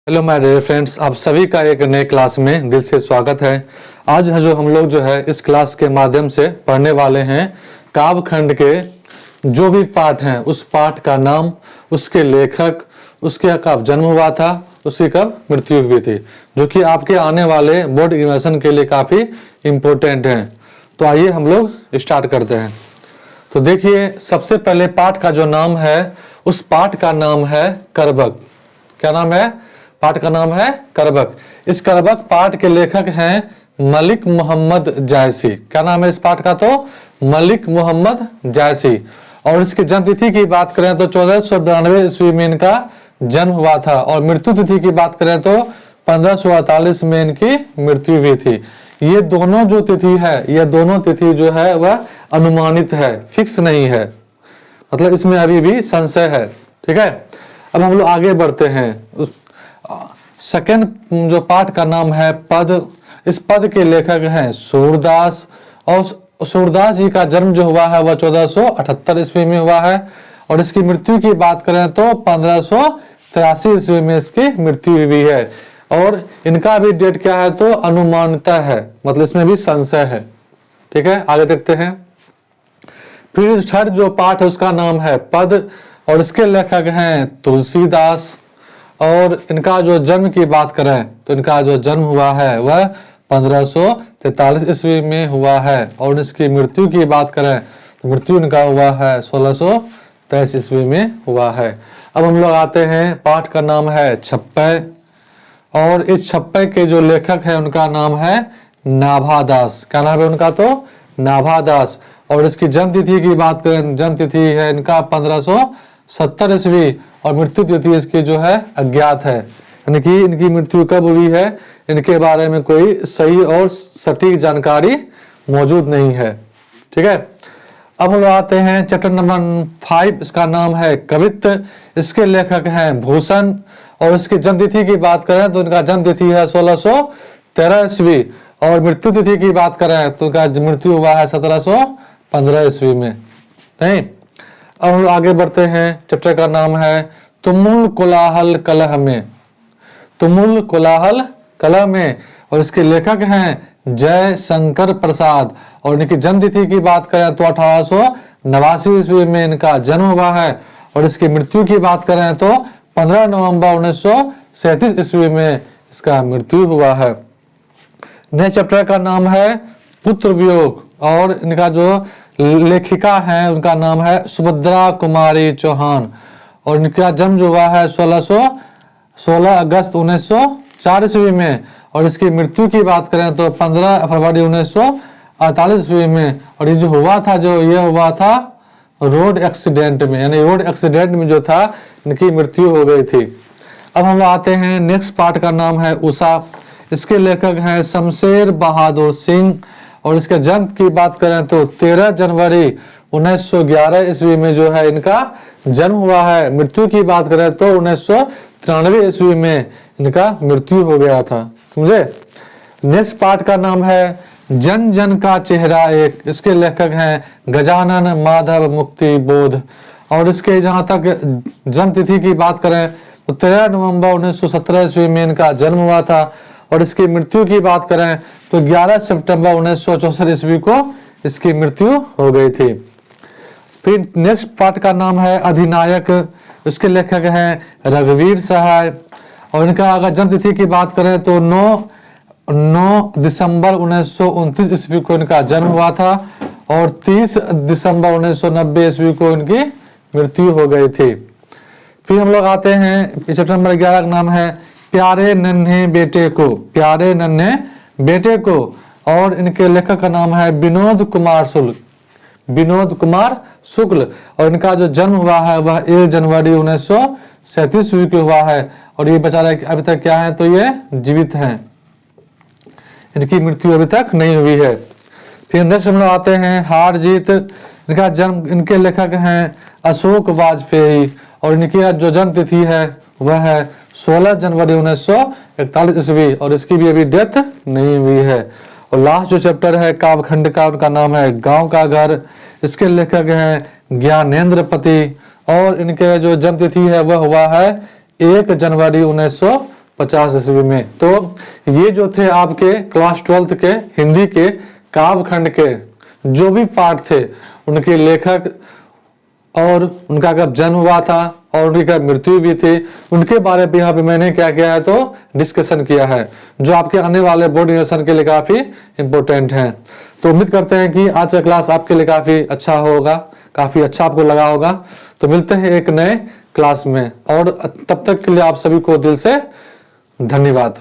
Hello my dear friends, आप सभी का एक नए क्लास में दिल से स्वागत है। आज हम लोग इस क्लास के माध्यम से पढ़ने वाले हैं काव्यखंड के जो भी पाठ हैं उस पाठ का नाम, उसके लेखक, उसके कब जन्म हुआ था, उसकी कब मृत्यु हुई थी, जो कि आपके आने वाले बोर्ड एग्जामिनेशन के लिए काफ़ी इम्पोर्टेंट हैं। तो आइए हम लोग स्टार्ट करते हैं। तो देखिए, सबसे पहले पाठ का जो नाम है उस पाठ का नाम है करबक। क्या नाम है? पाठ का नाम है करबक। इस करबक पाठ के लेखक हैं मलिक मोहम्मद जायसी। क्या नाम है इस पाठ का? तो मलिक मोहम्मद जायसी। और इसकी जन्म तिथि की बात करें तो 1492 ईस्वी में इनका जन्म हुआ था, और मृत्यु तिथि की बात करें तो 1548 में इनकी मृत्यु हुई थी। ये दोनों जो तिथि है, ये दोनों तिथि जो है वह अनुमानित है, फिक्स नहीं है, मतलब इसमें अभी भी संशय है। ठीक है, अब हम लोग आगे बढ़ते हैं। सेकंड जो पाठ का नाम है पद। इस पद के लेखक हैं सूरदास, और सूरदास जी का जन्म जो हुआ है वह 1478 ईस्वी में हुआ है, और इसकी मृत्यु की बात करें तो 1583 ईस्वी में इसकी मृत्यु हुई है। और इनका भी डेट क्या है? तो अनुमानता है, मतलब इसमें भी संशय है। ठीक है, आगे देखते हैं। फिर थर्ड जो पाठ है उसका नाम है पद, और इसके लेखक हैं तुलसीदास, और इनका जो जन्म की बात करें तो इनका जो जन्म हुआ है वह 1543 ईस्वी में हुआ है, और इसकी मृत्यु की बात करें तो मृत्यु इनका हुआ है 1623 ईस्वी में हुआ है। अब हम लोग आते हैं, पाठ का नाम है छप्पय, और इस छप्पय के जो लेखक है उनका नाम है नाभादास। क्या नाम है उनका? तो नाभादास। और इसकी जन्म तिथि की बात करें, जन्म तिथि है इनका 1570 ईस्वी, और मृत्यु तिथि इसकी जो है अज्ञात है, यानी कि इनकी मृत्यु कब हुई है इनके बारे में कोई सही और सटीक जानकारी मौजूद नहीं है। ठीक है, अब हम लोग आते हैं चैप्टर नंबर 5। इसका नाम है कवित्त। इसके लेखक हैं भूषण, और इसकी जन्म तिथि की बात करें तो इनका जन्म तिथि है 1613 ईस्वी, और मृत्यु तिथि की बात करें तो इनका मृत्यु हुआ है 1715 ईस्वी में। नहीं, अब हम आगे बढ़ते हैं। चैप्टर का नाम है तुमुल कोलाहल कलह में। तुमुल कोलाहल कलह में, और इसके लेखक हैं जय शंकर प्रसाद, और इनकी जन्म तिथि की बात करें तो 1889 ईस्वी में इनका जन्म हुआ है, और इसकी मृत्यु की बात करें तो 15 नवंबर 1937 ईस्वी में इसका मृत्यु हुआ है। नए चैप्टर का नाम है पुत्र वियोग, और इनका जो लेखिका है उनका नाम है सुभद्रा कुमारी चौहान, और इनका जन्म जो हुआ है 16 अगस्त 1904 ईस्वी में, और इसकी मृत्यु की बात करें तो 15 फरवरी 1948 ईस्वी में। और ये जो हुआ था, ये हुआ था रोड एक्सीडेंट में, यानी रोड एक्सीडेंट में जो था इनकी मृत्यु हो गई थी। अब हम आते हैं, नेक्स्ट पार्ट का नाम है उषा। इसके लेखक हैं शमशेर बहादुर सिंह, और इसके जन्म की बात करें तो 13 जनवरी 1911 ईस्वी में जो है इनका जन्म हुआ है। मृत्यु की बात करें तो 1993 ईस्वी में इनका मृत्यु हो गया था। समझे? नेक्स्ट पार्ट का नाम है जन जन का चेहरा एक। इसके लेखक हैं गजानन माधव मुक्ति बोध, और इसके जहां तक जन्म तिथि की बात करें तो 13 नवंबर 1917 ईस्वी में इनका जन्म हुआ था, और इसकी मृत्यु की बात करें तो 11 सितंबर 1964 ईस्वी को इसकी मृत्यु हो गई थी। फिर नेक्स्ट पार्ट का नाम है अधिनायक। इसके लेखक हैं रघुवीर सहाय, और इनका अगर जन्म तिथि की बात करें तो 9 दिसंबर 1929 ईस्वी को इनका जन्म हुआ था, और 30 दिसंबर 1990 ईस्वी को इनकी मृत्यु हो गई थी। फिर हम लोग आते हैं, चैप्टर नंबर 11 का नाम है प्यारे नन्हे बेटे को। प्यारे नन्हे बेटे को, और इनके लेखक का नाम है विनोद कुमार शुक्ल, और इनका जो जन्म हुआ है वह 1 जनवरी 1937 ईस्वी को हुआ है, और ये बेचारा अभी तक क्या है? तो ये जीवित हैं, इनकी मृत्यु अभी तक नहीं हुई है। फिर नेक्स्ट हम लोग आते हैं हार जीत। इनका जन्म, इनके लेखक हैं अशोक वाजपेयी, और इनकी जो जन्म तिथि है वह है 16 जनवरी 1941 ईस्वी, और इसकी भी अभी डेथ नहीं हुई है। और लास्ट जो चैप्टर है काव्यखंड का, उनका नाम है गांव का घर। इसके लेखक हैं ज्ञानेंद्र पति, और इनके जो जन्म तिथि है वह हुआ है 1 जनवरी 1950 ईस्वी में। तो ये जो थे आपके क्लास 12th के हिंदी के काव्यखंड के जो भी पाठ थे, उनके लेखक और उनका कब जन्म हुआ था और उनकी कब मृत्यु भी थी, उनके बारे में यहाँ पे मैंने क्या किया है तो डिस्कशन किया है, जो आपके आने वाले बोर्ड एग्जामिनेशन के लिए काफी इंपॉर्टेंट है। तो उम्मीद करते हैं कि आज का क्लास आपके लिए काफी अच्छा होगा, काफी अच्छा आपको लगा होगा। तो मिलते हैं एक नए क्लास में, और तब तक के लिए आप सभी को दिल से धन्यवाद।